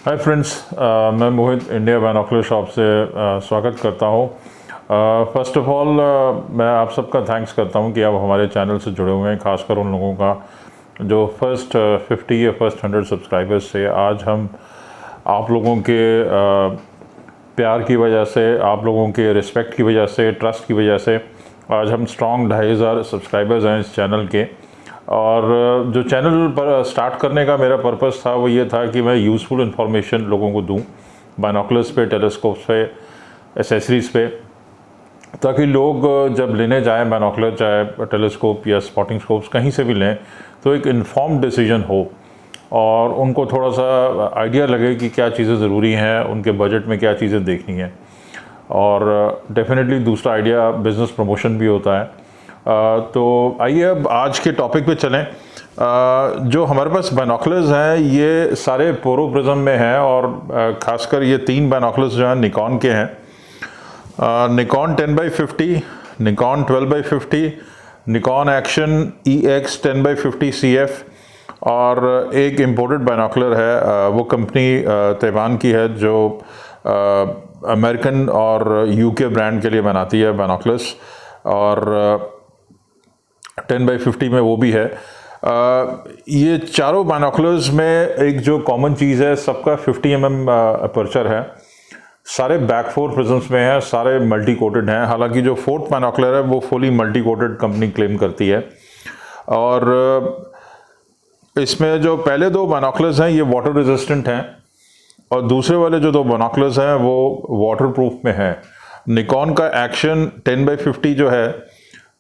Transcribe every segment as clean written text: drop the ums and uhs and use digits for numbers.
Hi friends, मैं मोहित India binocular shop से स्वागत करता हूँ। फ़र्स्ट ऑफ ऑल मैं आप सबका थैंक्स करता हूँ कि आप हमारे चैनल से जुड़े हुए हैं, खासकर उन लोगों का जो फर्स्ट 50 या फर्स्ट 100 सब्सक्राइबर्स से। आज हम आप लोगों के प्यार की वजह से, आप लोगों के रिस्पेक्ट की वजह से, ट्रस्ट की वजह से आज हम स्ट्रॉन्ग 2500 सब्सक्राइबर्स हैं इस चैनल के। और जो चैनल पर स्टार्ट करने का मेरा पर्पस था वो ये था कि मैं यूज़फुल इन्फॉर्मेशन लोगों को दूं बाइनोकुलर्स पे, टेलीस्कोप्स पे, एसेसरीज़ पे, ताकि लोग जब लेने जाएं बाइनोकुलर, चाहे टेलीस्कोप या स्पॉटिंग स्कोप्स कहीं से भी लें, तो एक इन्फॉर्म्ड डिसीजन हो और उनको थोड़ा सा आइडिया लगे कि क्या चीज़ें ज़रूरी हैं, उनके बजट में क्या चीज़ें देखनी है। और डेफिनेटली दूसरा आइडिया बिज़नेस प्रमोशन भी होता है। तो आइए अब आज के टॉपिक पे चलें। जो हमारे पास बाइनोकुलर्स हैं ये सारे पोरो प्रिज्म में हैं और ख़ासकर ये 3 बाइनोकुलर्स जो हैं निकॉन के हैं। Nikon 10x50, Nikon 12x50, Nikon action EX 10x50 CF और एक इम्पोर्टेड बाइनोकुलर है, वो कंपनी ताइवान की है जो अमेरिकन और UK ब्रांड के लिए बनाती है बाइनोकुलर्स, और 10x50 में वो भी है। ये चारों बाइनोकुलर्स में एक जो कॉमन चीज़ है, सबका 50 mm अपर्चर है, सारे बैक 4 प्रिज्म्स में है, सारे मल्टी कोटेड हैं। हालांकि जो 4th बाइनोकुलर है वो fully multi coated company claim करती है। और इसमें जो पहले 2 बाइनोकुलर्स हैं ये वाटर रेजिस्टेंट हैं और दूसरे वाले जो 2 बाइनोकुलर्स हैं वो वाटर प्रूफ में है। निकॉन का एक्शन 10x50 जो है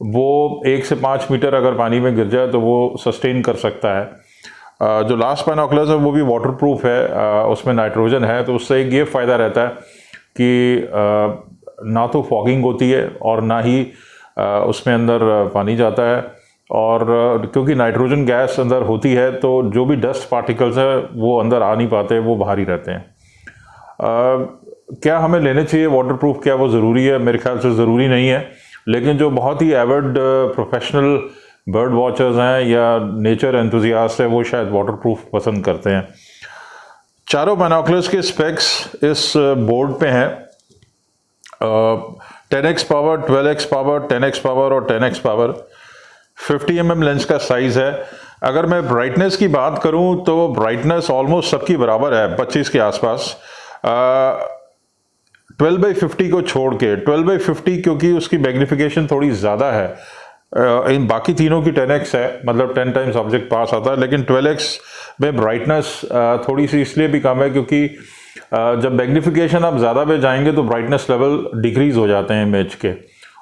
वो 1 से 5 मीटर अगर पानी में गिर जाए तो वो सस्टेन कर सकता है। जो लास्ट बाइनोकुलर्स है वो भी वाटर प्रूफ है, उसमें नाइट्रोजन है, तो उससे एक ये फ़ायदा रहता है कि ना तो फॉगिंग होती है और ना ही उसमें अंदर पानी जाता है। और क्योंकि नाइट्रोजन गैस अंदर होती है तो जो भी डस्ट पार्टिकल्स है वो अंदर आ नहीं पाते, वो बाहर ही रहते हैं। क्या हमें लेने चाहिए वाटर प्रूफ, क्या वो ज़रूरी है? मेरे ख्याल से ज़रूरी नहीं है, लेकिन जो बहुत ही एवर्ड प्रोफेशनल बर्ड वॉचर्स हैं या नेचर एंथुजियास्ट है वो शायद वाटर प्रूफ पसंद करते हैं। चारों बाइनोकुलर्स के स्पेक्स इस बोर्ड पे हैं। 10x power, 12x power, 10x power और 10x पावर। 50 mm लेंस का साइज है। अगर मैं ब्राइटनेस की बात करूं तो ब्राइटनेस ऑलमोस्ट सबकी बराबर है, 25 के आसपास। 12x50 को छोड़ के, 12x50 क्योंकि उसकी मैग्निफिकेशन थोड़ी ज़्यादा है, इन बाकी तीनों की 10x है, मतलब 10 टाइम्स ऑब्जेक्ट पास आता है, लेकिन 12x में ब्राइटनेस थोड़ी सी इसलिए भी कम है क्योंकि जब मैग्निफिकेशन आप ज़्यादा पे जाएंगे तो ब्राइटनेस लेवल डिक्रीज हो जाते हैं इमेज के,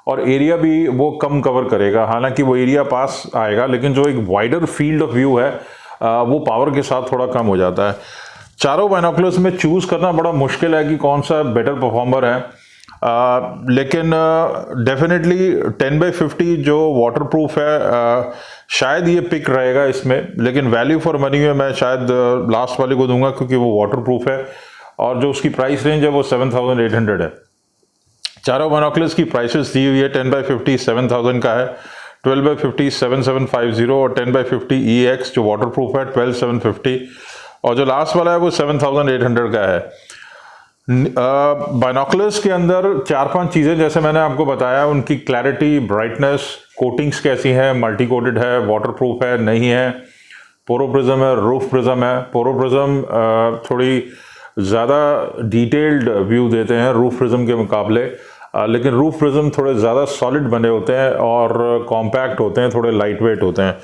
और एरिया भी वो कम कवर करेगा। हालांकि वो एरिया पास आएगा, लेकिन जो एक वाइडर फील्ड ऑफ व्यू है वो पावर के साथ थोड़ा कम हो जाता है। चारों बाइनोकुलर्स में चूज़ करना बड़ा मुश्किल है कि कौन सा बेटर परफॉर्मर है, लेकिन डेफिनेटली 10x50 जो वाटर प्रूफ है शायद ये पिक रहेगा इसमें, लेकिन वैल्यू फॉर मनी में मैं शायद लास्ट वाले को दूंगा क्योंकि वो वाटर प्रूफ है और जो उसकी प्राइस रेंज है वो 7800 है। चारों बाइनोकुलर्स की प्राइसेस दी हुई है। 10x50 7000 का है, 12x50 7750 और 10x50 EX जो वाटर प्रूफ है 12750, और जो लास्ट वाला है वो 7800 का है। बाइनोकुलर्स के अंदर 4-5 चीज़ें जैसे मैंने आपको बताया, उनकी क्लैरिटी, ब्राइटनेस, कोटिंग्स कैसी है, मल्टी कोटेड है, वाटर प्रूफ है, नहीं है, पोरो प्रिज्म है, रूफ प्रिज्म है। पोरो प्रिज्म थोड़ी ज़्यादा डिटेल्ड व्यू देते हैं रूफ प्रिज्म के मुकाबले, लेकिन रूफ प्रिज्म थोड़े ज़्यादा सॉलिड बने होते हैं और कॉम्पैक्ट होते हैं, थोड़े लाइट वेट होते हैं।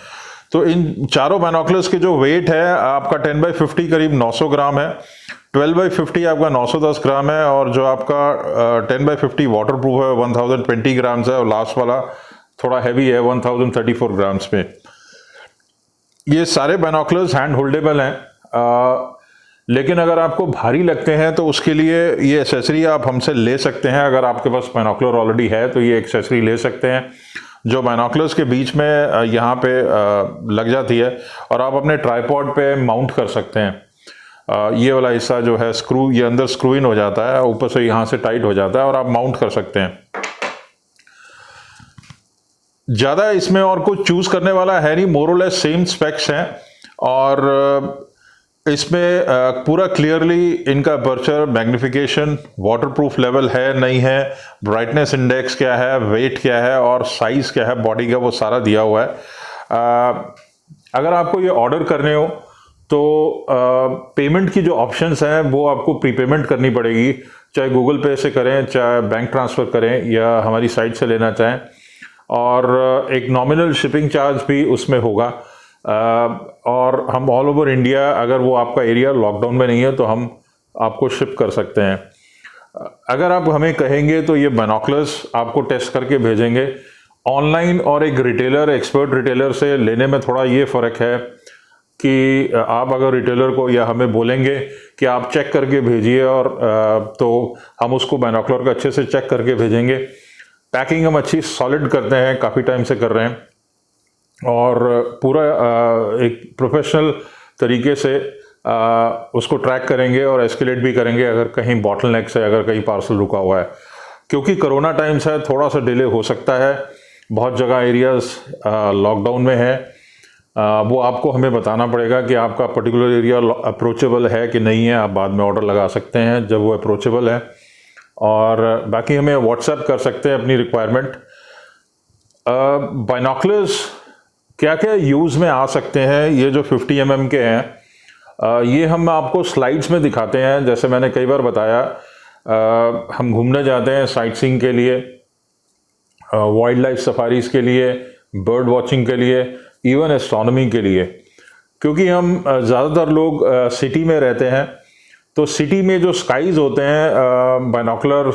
तो इन चारों बाइनोकुलर्स के जो वेट है आपका 10x50 करीब 900 ग्राम है, 12x50 आपका 910 ग्राम है, और जो आपका 10x50 वाटर प्रूफ है 1020 ग्राम्स है, और लास्ट वाला थोड़ा हैवी है 1034 ग्राम्स में। ये सारे बाइनोकुलर्स हैंड होल्डेबल हैं, लेकिन अगर आपको भारी लगते हैं तो उसके लिए ये एक्सेसरी आप हमसे ले सकते हैं। अगर आपके पास बाइनोकुलर ऑलरेडी है तो ये एक्सेसरी ले सकते हैं जो बाइनोकुलर्स के बीच में यहाँ पे लग जाती है और आप अपने ट्राइपॉड पे माउंट कर सकते हैं। ये वाला हिस्सा जो है स्क्रू, ये अंदर स्क्रू इन हो जाता है, ऊपर से यहाँ से टाइट हो जाता है और आप माउंट कर सकते हैं। ज़्यादा इसमें और कुछ चूज़ करने वाला है नहीं, मोर और लेस सेम स्पेक्स हैं। और इसमें पूरा क्लियरली इनका अपर्चर, मैग्निफिकेशन, वाटरप्रूफ लेवल है नहीं है, ब्राइटनेस इंडेक्स क्या है, वेट क्या है और साइज़ क्या है बॉडी का, वो सारा दिया हुआ है। अगर आपको ये ऑर्डर करने हो तो पेमेंट की जो ऑप्शंस हैं वो आपको प्रीपेमेंट करनी पड़ेगी, चाहे गूगल पे से करें, चाहे बैंक ट्रांसफ़र करें या हमारी साइट से लेना चाहें, और एक नॉमिनल शिपिंग चार्ज भी उसमें होगा। और हम ऑल ओवर इंडिया, अगर वो आपका एरिया लॉकडाउन में नहीं है तो हम आपको शिप कर सकते हैं। अगर आप हमें कहेंगे तो ये बाइनोकुलर्स आपको टेस्ट करके भेजेंगे। ऑनलाइन और एक रिटेलर, एक्सपर्ट रिटेलर से लेने में थोड़ा ये फ़र्क है कि आप अगर रिटेलर को या हमें बोलेंगे कि आप चेक करके भेजिए, और तो हम उसको बाइनोकुलर का अच्छे से चेक करके भेजेंगे। पैकिंग हम अच्छी सॉलिड करते हैं, काफ़ी टाइम से कर रहे हैं, और पूरा एक प्रोफेशनल तरीके से उसको ट्रैक करेंगे और एस्केलेट भी करेंगे अगर कहीं बॉटलनेक से, अगर कहीं पार्सल रुका हुआ है। क्योंकि कोरोना टाइम्स है, थोड़ा सा डिले हो सकता है, बहुत जगह एरियाज़ लॉकडाउन में है। वो आपको हमें बताना पड़ेगा कि आपका पर्टिकुलर एरिया अप्रोचेबल है कि नहीं है। आप बाद में ऑर्डर लगा सकते हैं जब वो अप्रोचेबल है, और बाकी हमें व्हाट्सएप कर सकते हैं अपनी रिक्वायरमेंट। बाइनोकुलर्स क्या क्या यूज़ में आ सकते हैं, ये जो 50 mm के हैं, ये हम आपको स्लाइड्स में दिखाते हैं। जैसे मैंने कई बार बताया, हम घूमने जाते हैं साइट सीइंग के लिए, वाइल्ड लाइफ सफारीज़ के लिए, बर्ड वॉचिंग के लिए, इवन एस्ट्रोनॉमी के लिए। क्योंकि हम ज़्यादातर लोग सिटी में रहते हैं, तो सिटी में जो स्काईज़ होते हैं बाइनोकुलर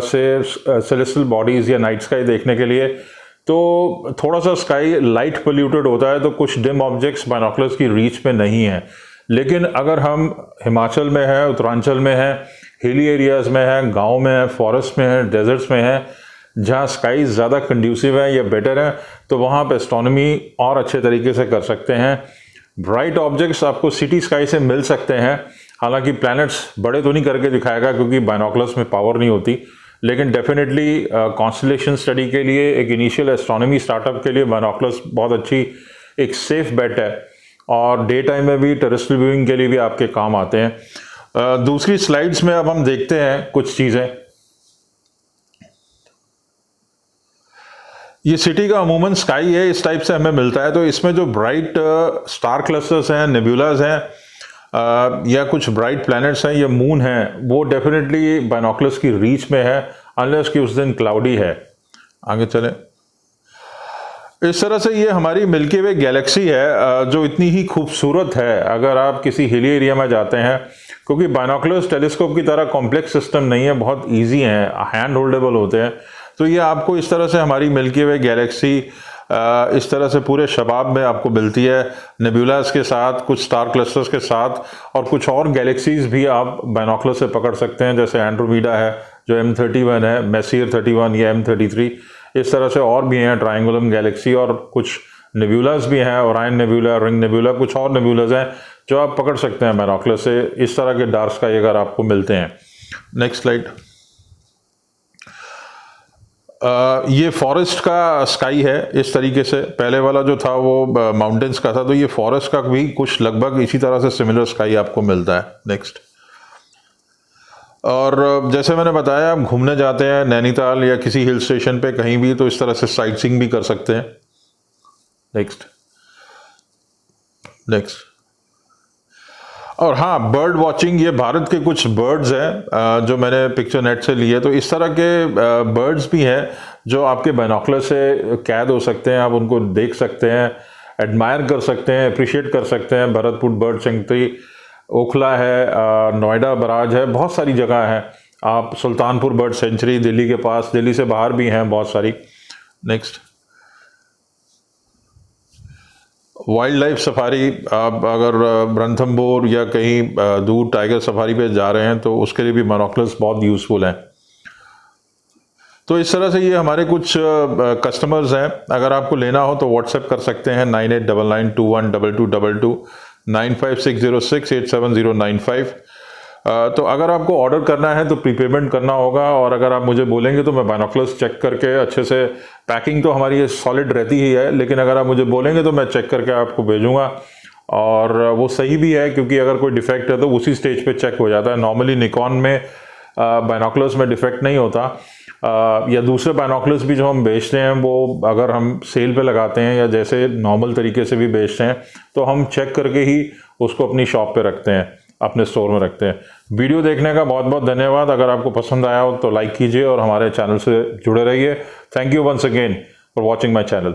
से सेलेस्टियल बॉडीज़ या नाइट स्काई देखने के लिए, तो थोड़ा सा स्काई लाइट पोल्यूटेड होता है, तो कुछ डिम ऑब्जेक्ट्स बाइनोकुलर्स की रीच में नहीं है। लेकिन अगर हम हिमाचल में हैं, उत्तरांचल में हैं, हिली एरियाज़ में हैं, गांव में हैं, फॉरेस्ट में हैं, डेजर्ट्स में हैं, जहां स्काई ज़्यादा कंड्यूसिव है या बेटर है, तो वहां पे एस्ट्रोनॉमी और अच्छे तरीके से कर सकते हैं। ब्राइट ऑब्जेक्ट्स आपको सिटी स्काई से मिल सकते हैं, हालांकि प्लैनेट्स बड़े तो नहीं करके दिखाएगा क्योंकि बाइनोकुलर्स में पावर नहीं होती, लेकिन डेफिनेटली कॉन्स्टलेशन स्टडी के लिए, एक इनिशियल एस्ट्रोनॉमी स्टार्टअप के लिए बाइनोकुलर्स बहुत अच्छी एक सेफ बेट है, और डे टाइम में भी टेरेस्ट्रियल व्यूइंग के लिए भी आपके काम आते हैं। दूसरी स्लाइड्स में अब हम देखते हैं कुछ चीज़ें। ये सिटी का अमूमन स्काई है, इस टाइप से हमें मिलता है। तो इसमें जो ब्राइट स्टार क्लस्टर्स हैं, नेबुलाज हैं, या कुछ ब्राइट प्लैनेट्स हैं या मून हैं, वो डेफिनेटली बाइनोकुलर्स की रीच में है, अनलेस कि उस दिन क्लाउडी है। आगे चलें। इस तरह से ये हमारी मिल्की वे गैलेक्सी है, जो इतनी ही खूबसूरत है। अगर आप किसी हिली एरिया में जाते हैं, क्योंकि बाइनोकुलर्स टेलीस्कोप की तरह कॉम्प्लेक्स सिस्टम नहीं है, बहुत ईजी हैं, हैंड होल्डेबल होते हैं, तो ये आपको इस तरह से हमारी मिल्की वे गैलेक्सी इस तरह से पूरे शबाब में आपको मिलती है, नेबुलास के साथ, कुछ स्टार क्लस्टर्स के साथ, और कुछ और गैलेक्सीज भी आप बाइनोकुलर से पकड़ सकते हैं, जैसे एंड्रोमीडा है जो M31 है, मेसियर 31 या M33, इस तरह से और भी हैं, ट्रायंगुलम गैलेक्सी, और कुछ नेबुलास भी हैं, ओरायन नेबुला, रिंग नेबुला, कुछ और नेबुलास हैं जो आप पकड़ सकते हैं बाइनोकुलर से। इस तरह के डार्क स्काई अगर आपको मिलते हैं। Next slide. ये फॉरेस्ट का स्काई है इस तरीके से। पहले वाला जो था वो माउंटेन्स का था, तो ये फॉरेस्ट का भी कुछ लगभग इसी तरह से सिमिलर स्काई आपको मिलता है। नेक्स्ट। और जैसे मैंने बताया, आप घूमने जाते हैं नैनीताल या किसी हिल स्टेशन पे कहीं भी, तो इस तरह से साइट सीइंग भी कर सकते हैं। नेक्स्ट। नेक्स्ट। और हाँ, बर्ड वॉचिंग, ये भारत के कुछ बर्ड्स हैं जो मैंने पिक्चर नेट से लिए, तो इस तरह के बर्ड्स भी हैं जो आपके बाइनोकुलर से कैद हो सकते हैं। आप उनको देख सकते हैं, एडमायर कर सकते हैं, अप्रिशिएट कर सकते हैं। भरतपुर बर्ड सेंचुरी, ओखला है, नोएडा बराज है, बहुत सारी जगह है। आप सुल्तानपुर बर्ड सेंचुरी दिल्ली के पास, दिल्ली से बाहर भी हैं बहुत सारी। नेक्स्ट। वाइल्ड लाइफ सफारी, आप अगर रणथंभौर या कहीं दूर टाइगर सफारी पे जा रहे हैं तो उसके लिए भी बाइनोकुलर्स बहुत यूज़फुल हैं। तो इस तरह से ये हमारे कुछ कस्टमर्स हैं। अगर आपको लेना हो तो व्हाट्सएप कर सकते हैं 9899212222, 9560687095। तो अगर आपको ऑर्डर करना है तो प्रीपेमेंट करना होगा, और अगर आप मुझे बोलेंगे तो मैं बाइनोकुलर्स चेक करके अच्छे से, पैकिंग तो हमारी ये सॉलिड रहती ही है, लेकिन अगर आप मुझे बोलेंगे तो मैं चेक करके आपको भेजूंगा, और वो सही भी है, क्योंकि अगर कोई डिफेक्ट है तो उसी स्टेज पे चेक हो जाता है। नॉर्मली निकॉन में बाइनोकुलर्स में डिफेक्ट नहीं होता, या दूसरे बाइनोकुलर्स भी जो हम बेचते हैं वो अगर हम सेल पे लगाते हैं या जैसे नॉर्मल तरीके से भी बेचते हैं तो हम चेक करके ही उसको अपनी शॉप पे रखते हैं, अपने स्टोर में रखते हैं। वीडियो देखने का बहुत बहुत धन्यवाद। अगर आपको पसंद आया हो तो लाइक कीजिए और हमारे चैनल से जुड़े रहिए। Thank you once again for watching my channel.